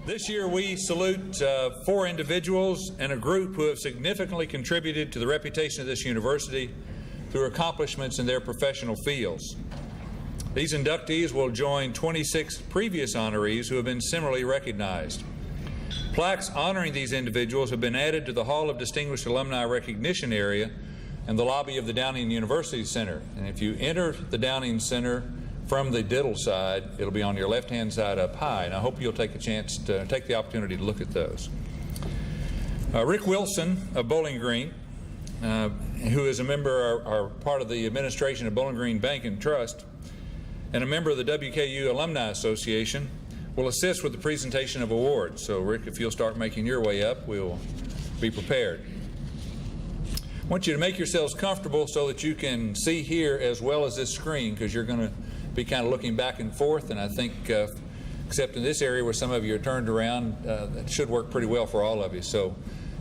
This year we salute 4 individuals and a group who have significantly contributed to the reputation of this university through accomplishments in their professional fields. These inductees will join 26 previous honorees who have been similarly recognized. Plaques honoring these individuals have been added to the Hall of Distinguished Alumni Recognition area and the lobby of the Downing University Center. And if you enter the Downing Center from the diddle side, it'll be on your left-hand side up high, and I hope you'll take a chance to take the opportunity to look at those. Rick Wilson of Bowling Green, who is a member or part of the administration of Bowling Green Bank and Trust, and a member of the WKU Alumni Association, will assist with the presentation of awards. So, Rick, if you'll start making your way up, we'll be prepared. I want you to make yourselves comfortable so that you can see here as well as this screen, because you're going to be kind of looking back and forth, and I think, except in this area where some of you are turned around, that should work pretty well for all of you. So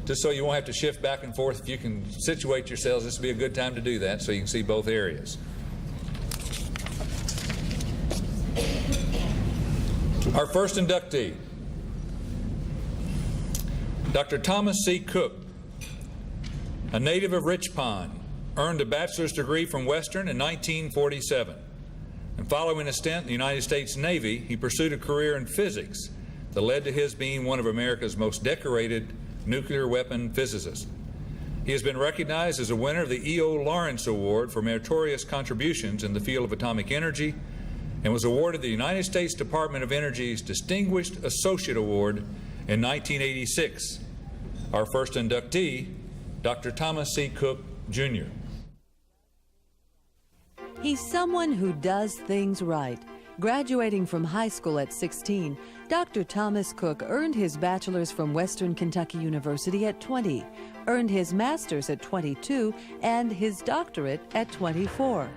just so you won't have to shift back and forth, if you can situate yourselves, this would be a good time to do that so you can see both areas. Our first inductee, Dr. Thomas C. Cook, a native of Rich Pond, earned a bachelor's degree from Western in 1947. And following a stint in the United States Navy, he pursued a career in physics that led to his being one of America's most decorated nuclear weapon physicists. He has been recognized as a winner of the E.O. Lawrence Award for meritorious contributions in the field of atomic energy and was awarded the United States Department of Energy's Distinguished Associate Award in 1986. Our first inductee, Dr. Thomas C. Cook, Jr. He's someone who does things right. Graduating from high school at 16, Dr. Thomas Cook earned his bachelor's from Western Kentucky University at 20, earned his master's at 22, and his doctorate at 24.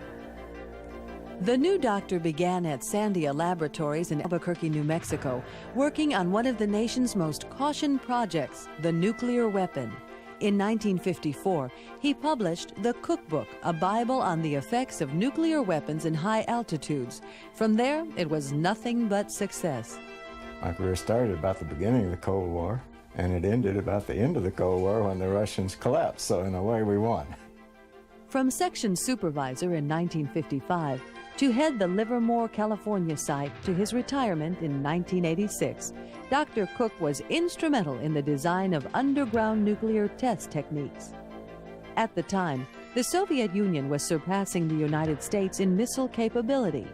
The new doctor began at Sandia Laboratories in Albuquerque, New Mexico, working on one of the nation's most cautioned projects, the nuclear weapon. In 1954, he published The Cookbook, a Bible on the effects of nuclear weapons in high altitudes. From there, it was nothing but success. My career started about the beginning of the Cold War, and it ended about the end of the Cold War when the Russians collapsed, so in a way we won. From section supervisor in 1955 to head the Livermore, California site to his retirement in 1986, Dr. Cook was instrumental in the design of underground nuclear test techniques. At the time, the Soviet Union was surpassing the United States in missile capability.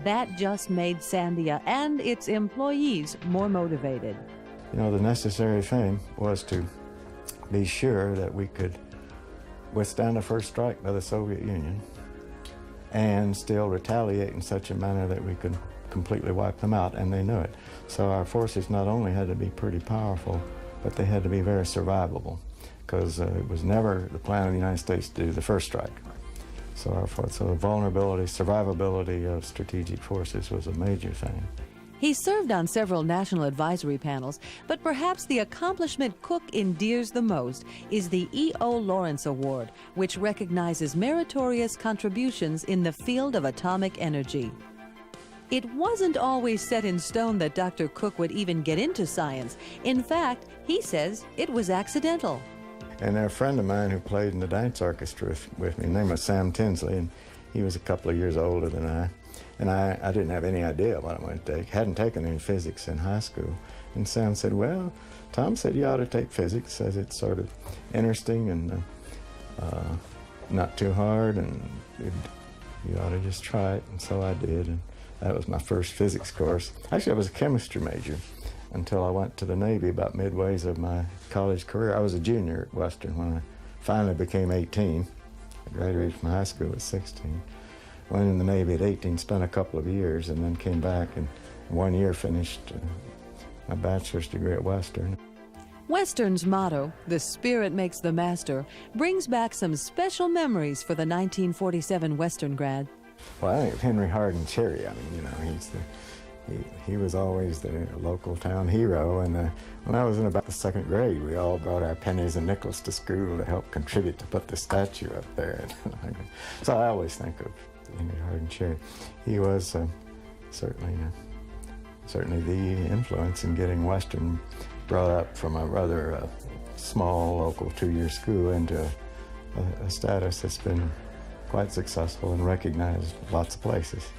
That just made Sandia and its employees more motivated. You know, the necessary thing was to be sure that we could withstand a first strike by the Soviet Union and still retaliate in such a manner that we could completely wipe them out, and they knew it. So our forces not only had to be pretty powerful, but they had to be very survivable, because it was never the plan of the United States to do the first strike. So the vulnerability, survivability of strategic forces was a major thing. He served on several national advisory panels, but perhaps the accomplishment Cook endears the most is the E.O. Lawrence Award, which recognizes meritorious contributions in the field of atomic energy. It wasn't always set in stone that Dr. Cook would even get into science. In fact, he says it was accidental. And a friend of mine who played in the dance orchestra with me, his name was Sam Tinsley, and he was a couple of years older than I. And I didn't have any idea what I wanted to take. Hadn't taken any physics in high school. And Sam said, well, Tom said you ought to take physics, says it's sort of interesting and not too hard, and you ought to just try it. And so I did, and that was my first physics course. Actually, I was a chemistry major until I went to the Navy about midways of my college career. I was a junior at Western when I finally became 18. I graduated from high school at 16. Went in the Navy at 18, spent a couple of years, and then came back and 1 year finished my bachelor's degree at Western. Western's motto, "The Spirit Makes the Master," brings back some special memories for the 1947 Western grad. Well, I think of Henry Hardin Cherry. I mean, you know, he was always the local town hero, and when I was in about the second grade, we all brought our pennies and nickels to school to help contribute to put the statue up there. So I always think of Henry Hardin Cherry. He was certainly a certainly the influence in getting Western brought up from a rather small local 2-year school into a status that's been quite successful and recognized lots of places.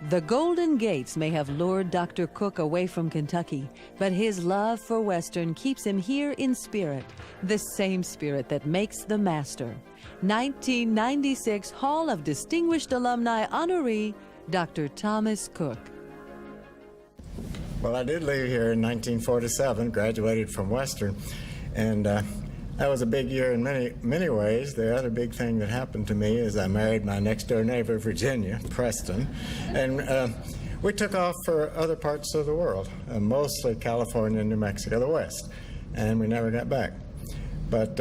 The Golden Gates may have lured Dr. Cook away from Kentucky, but his love for Western keeps him here in spirit, the same spirit that makes the master. 1996 Hall of Distinguished Alumni honoree, Dr. Thomas Cook. Well, I did leave here in 1947, graduated from Western, and that was a big year in many ways. The other big thing that happened to me is I married my next-door neighbor, Virginia, Preston, and we took off for other parts of the world, mostly California and New Mexico, the West, and we never got back. But,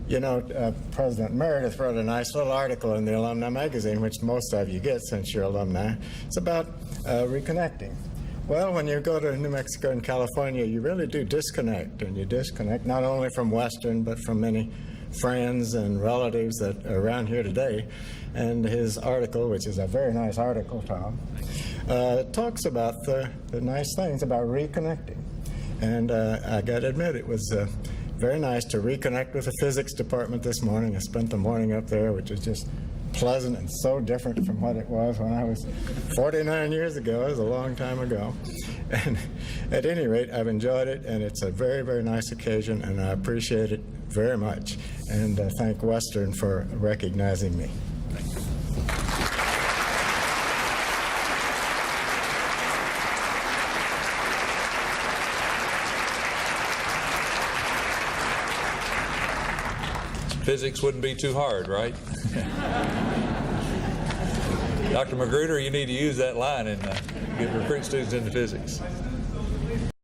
you know, President Meredith wrote a nice little article in the Alumni magazine, which most of you get since you're alumni. It's about reconnecting. Well, when you go to New Mexico and California, you really do disconnect, and you disconnect not only from Western, but from many friends and relatives that are around here today. And his article, which is a very nice article, Tom, talks about the nice things about reconnecting. And I got to admit, it was very nice to reconnect with the physics department this morning. I spent the morning up there, which was just pleasant and so different from what it was when I was 49 years ago. It was a long time ago. And at any rate, I've enjoyed it, and it's a very, very nice occasion, and I appreciate it very much. And thank Western for recognizing me. Physics wouldn't be too hard, right? Dr. Magruder, you need to use that line and recruit students into physics.